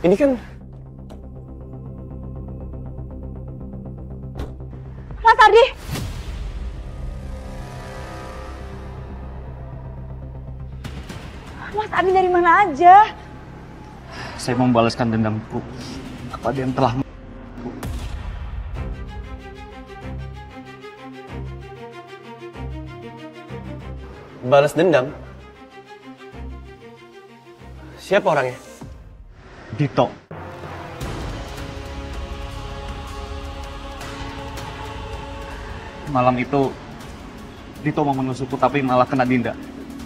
Ini kan... Mas Ardi! Mas Ardi dari mana aja? Saya membalaskan dendamku kepada yang telah Balas dendam? Siapa orangnya? Dito. Malam itu Dito mau menusukku tapi malah kena Dinda.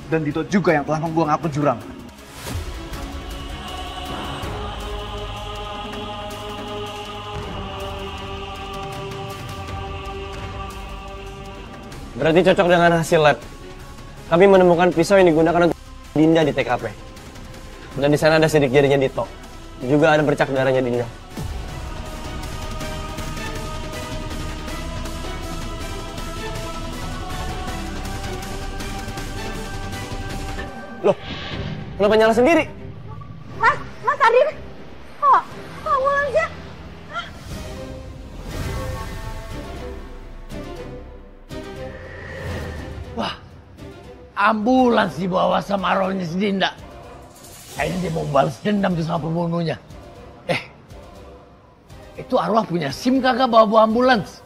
Dan Dito juga yang telah membuang aku jurang. Berarti cocok dengan hasil lab. Kami menemukan pisau yang digunakan untuk Dinda di TKP. Dan di sana ada sidik jarinya Dito. Juga ada bercak darahnya Dinda. Loh, kenapa nyala sendiri? Mas Ardi, kok ambulansnya? Wah, ambulans dibawa sama arwahnya si Dinda. Kayaknya dia mau balas dendam tuh sama pembunuhnya. Itu arwah punya SIM kagak bawa ambulans?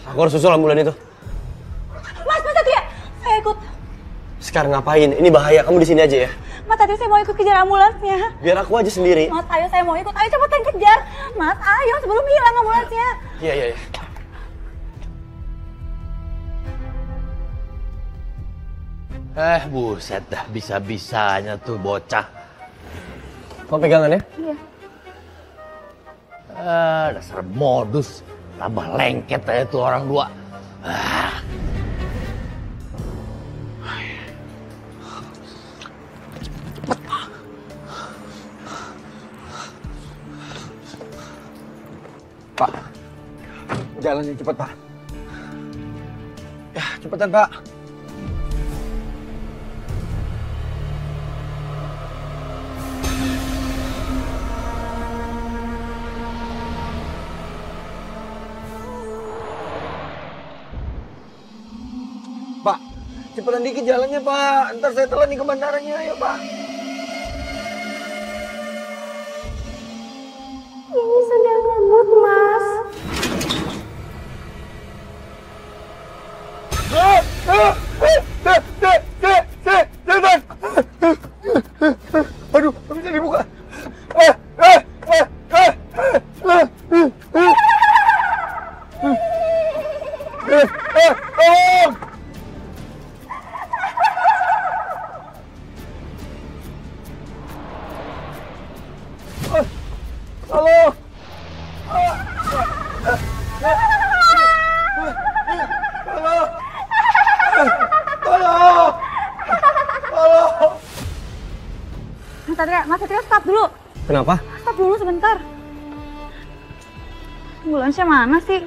Aku harus susul ambulan itu. Mas Satria, saya ikut. Sekarang ngapain? Ini bahaya, kamu di sini aja ya. Mas Satria, saya mau ikut kejar ambulansnya. Biar aku aja sendiri. Mas, ayo saya mau ikut. Ayo cepetan kejar. Mas, ayo sebelum hilang ambulansnya. Iya, iya, iya. Buset dah, bisa-bisanya tuh bocah. Kau pegangan ya? Iya. Dasar modus. Tambah lengket aja tuh orang dua. Pak, jalannya cepat, Pak. Ya, cepetan, Pak. Pak, cepetan dikit jalannya, Pak. Ntar saya telat nih ke bandaranya, ayo, Pak. Ini sedang ngebut, Mas. Aduh, nggak bisa dibuka. Tolong! Halo! Mas Satria, stop dulu. Kenapa? Stop dulu sebentar. Ambulansnya mana sih?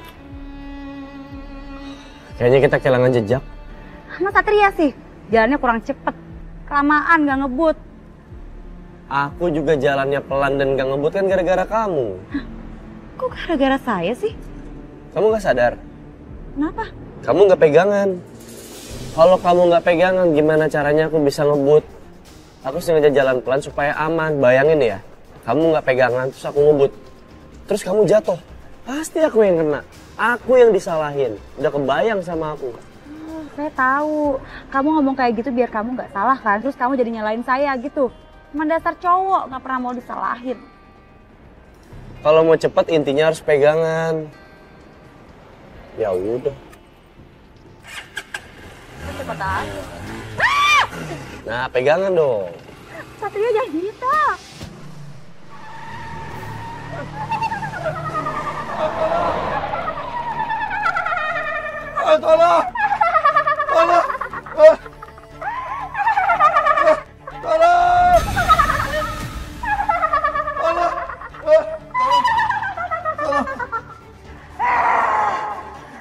Kayaknya kita kehilangan jejak. Mas Satria sih, jalannya kurang cepet. Kelamaan, gak ngebut. Aku juga jalannya pelan dan gak ngebut kan gara-gara kamu. Kok gara-gara saya sih? Kamu gak sadar? Kenapa? Kamu gak pegangan. Kalau kamu gak pegangan, gimana caranya aku bisa ngebut? Aku sengaja jalan pelan supaya aman. Bayangin ya, kamu gak pegangan, terus aku ngebut. Terus kamu jatuh. Pasti aku yang kena. Aku yang disalahin. Udah kebayang sama aku. Saya tahu. Kamu ngomong kayak gitu biar kamu gak salah kan? Terus kamu jadi nyalain saya gitu. Cuma dasar cowok, gak pernah mau disalahin. Kalau mau cepet intinya harus pegangan. Ya udah. Cepet aja. Nah, pegangan dong. Satria jangan gitu. Tolong! Tolong! Tolong! Tolong!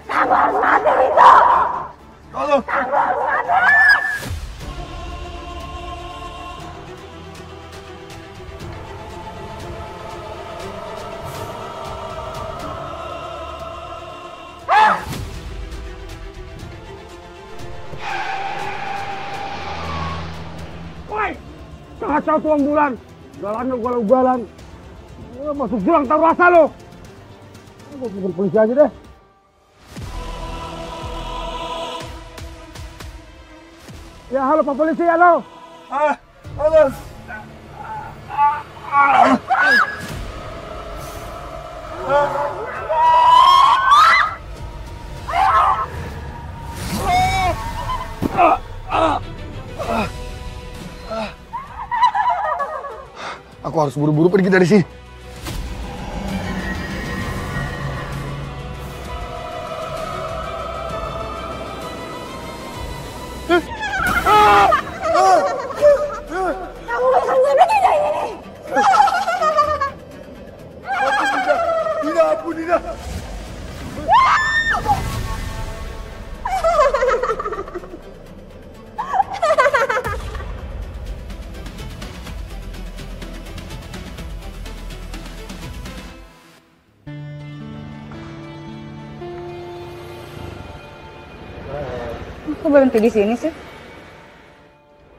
Kamu harus mati itu. Tolong! Kamu harus mati. kacau tuh ambulan. Jalan ugal-ugalan. Masuk jurang tahu rasa lo. Gue telepon polisi aja deh. Ya halo Pak Polisi, halo. Halo. Aku harus buru-buru pergi dari sini. Kamu gak akan sampai kayak gini. Tidak, ampun, tidak. Kok berhenti di sini sih?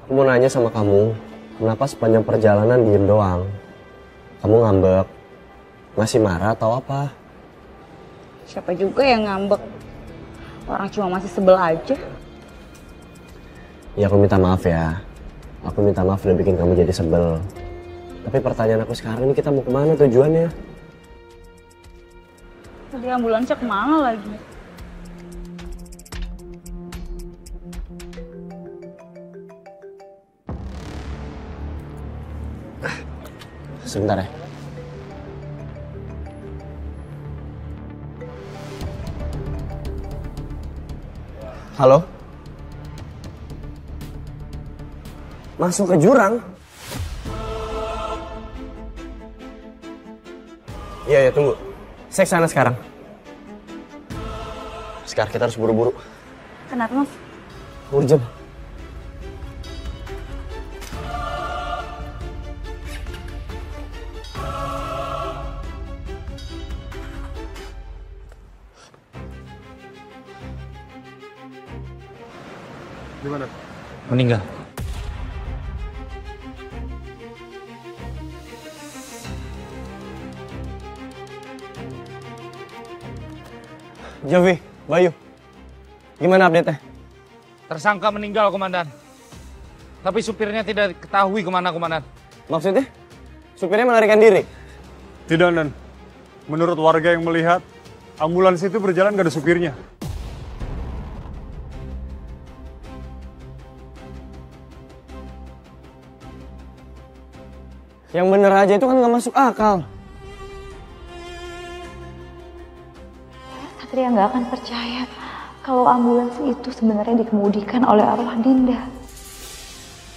Aku mau nanya sama kamu, kenapa sepanjang perjalanan diem doang? Kamu ngambek, masih marah atau apa? Siapa juga yang ngambek? Orang cuma masih sebel aja. Ya aku minta maaf ya. Aku minta maaf udah bikin kamu jadi sebel. Tapi pertanyaan aku sekarang ini, kita mau kemana tujuannya? Tadi ambulansnya kemana lagi? Sebentar ya. Halo? Masuk ke jurang? Iya, tunggu. Saya kesana sekarang. Sekarang kita harus buru-buru. Kenapa, Mas? Urgent. Gimana? Meninggal. Jovi, Bayu. Gimana update-nya? Tersangka meninggal, Komandan. Tapi supirnya tidak diketahui kemana, Komandan. Maksudnya? Supirnya melarikan diri? Tidak, Nan. Menurut warga yang melihat, ambulans itu berjalan gak ada supirnya. Yang bener aja itu kan nggak masuk akal. Satria nggak akan percaya kalau ambulans itu sebenarnya dikemudikan oleh arwah Dinda.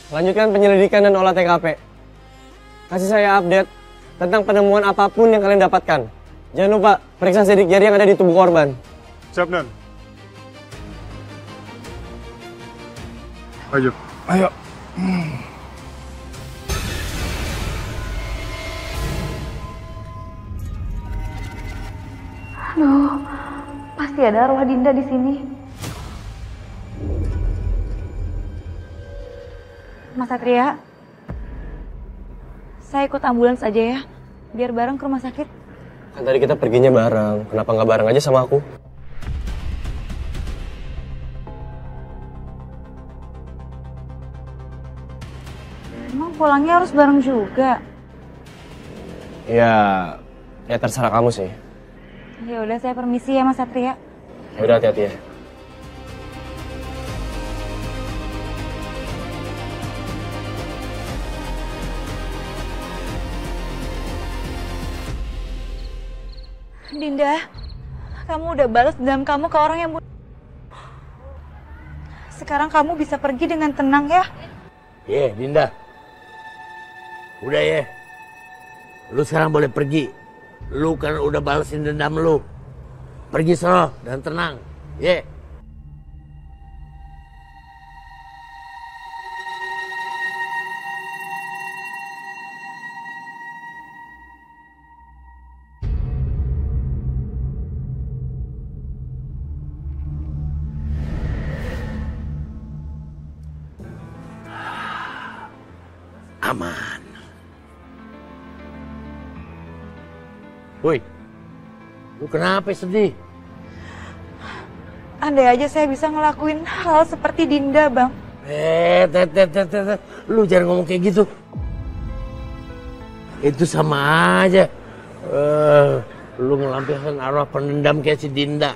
Lanjutkan penyelidikan dan olah TKP. Kasih saya update tentang penemuan apapun yang kalian dapatkan. Jangan lupa periksa sidik jari yang ada di tubuh korban. Siap, Nan. Ayo. Ayo. Aduh, pasti ada arwah Dinda di sini. Mas Satria, saya ikut ambulans aja ya, biar bareng ke rumah sakit. Kan tadi kita perginya bareng, kenapa nggak bareng aja sama aku? Emang pulangnya harus bareng juga? Ya terserah kamu sih. Ya udah, saya permisi ya Mas Satria. Ya udah, hati-hati ya. Dinda, kamu udah balas dendam kamu ke orang yang sekarang kamu bisa pergi dengan tenang ya. Dinda. Udah ya. Lu sekarang boleh pergi. Lu kan udah balesin dendam lu. Pergi sono dan tenang. aman. Woi, lu kenapa sedih? Andai aja saya bisa ngelakuin hal seperti Dinda, Bang. Lu jangan ngomong kayak gitu. Itu sama aja. Lu ngelampiaskan arwah pendendam kayak si Dinda.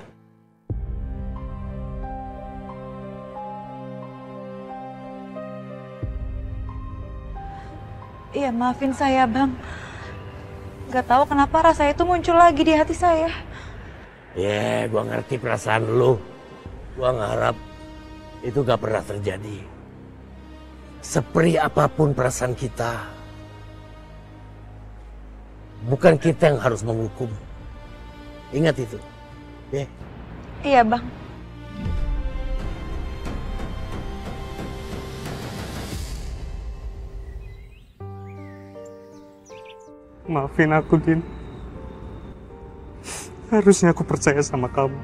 Iya, maafin saya, Bang. Gak tahu kenapa rasa itu muncul lagi di hati saya. Gua ngerti perasaan lu. Gua ngarap itu gak pernah terjadi. Seperti apapun perasaan kita, bukan kita yang harus menghukum. Ingat itu. Iya, Bang. Maafin aku, Din. Harusnya aku percaya sama kamu.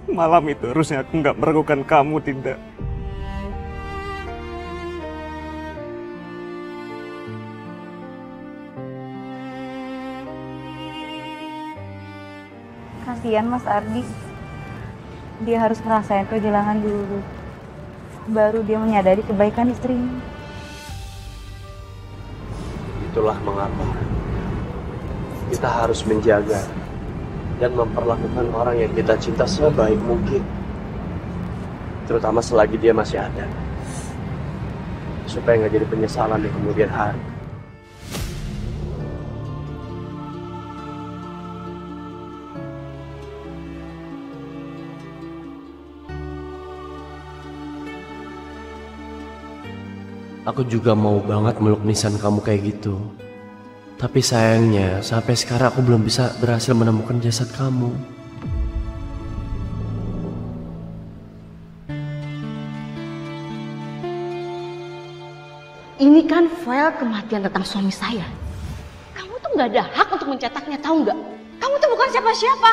Malam itu harusnya aku nggak meragukan kamu, Dinda. Kasihan Mas Ardi. Dia harus ngerasain kehilangan dulu. Baru dia menyadari kebaikan istrinya. Itulah mengapa kita harus menjaga dan memperlakukan orang yang kita cinta sebaik mungkin, terutama selagi dia masih ada, supaya nggak jadi penyesalan di kemudian hari. Aku juga mau banget meluk nisan kamu kayak gitu. Tapi sayangnya sampai sekarang aku belum bisa berhasil menemukan jasad kamu. Ini kan file kematian tentang suami saya. Kamu tuh nggak ada hak untuk mencetaknya, tahu nggak? Kamu tuh bukan siapa-siapa.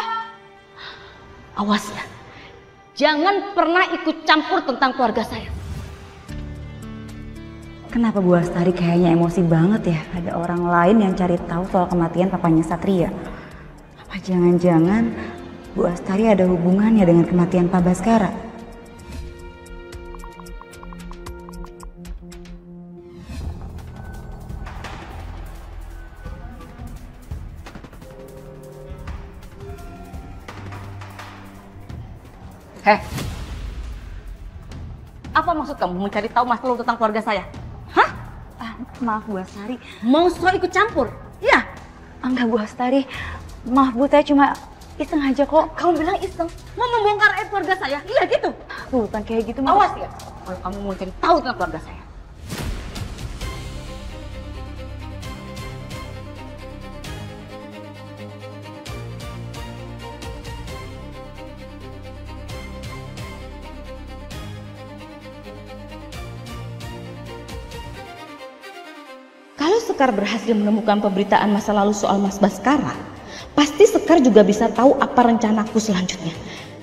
Awas ya, jangan pernah ikut campur tentang keluarga saya. Kenapa Bu Astari kayaknya emosi banget ya? Ada orang lain yang cari tahu soal kematian papanya Satria. Apa jangan-jangan Bu Astari ada hubungannya dengan kematian Pak Baskara? Apa maksud kamu mencari tahu masalah tentang keluarga saya? Maaf Bu Astari. Mau ikut campur? Iya. Enggak Bu Astari. Maaf Bu, saya cuma iseng aja kok. Kamu bilang iseng? Mau membongkar aib keluarga saya? Iya gitu? Bukan kayak gitu. Awas ya, kalau kamu mau cari tahu tentang keluarga saya. Kalau Sekar berhasil menemukan pemberitaan masa lalu soal Mas Baskara, pasti Sekar juga bisa tahu apa rencanaku selanjutnya.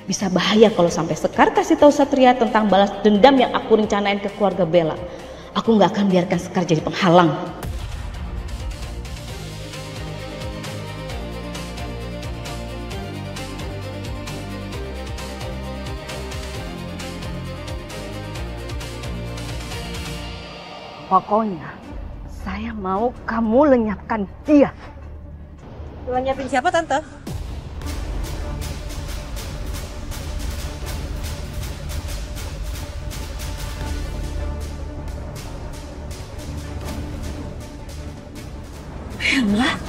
Bisa bahaya kalau sampai Sekar kasih tahu Satria tentang balas dendam yang aku rencanain ke keluarga Bella. Aku nggak akan biarkan Sekar jadi penghalang. Pokoknya saya mau kamu lenyapkan dia. Lenyapin siapa, Tante? Bella?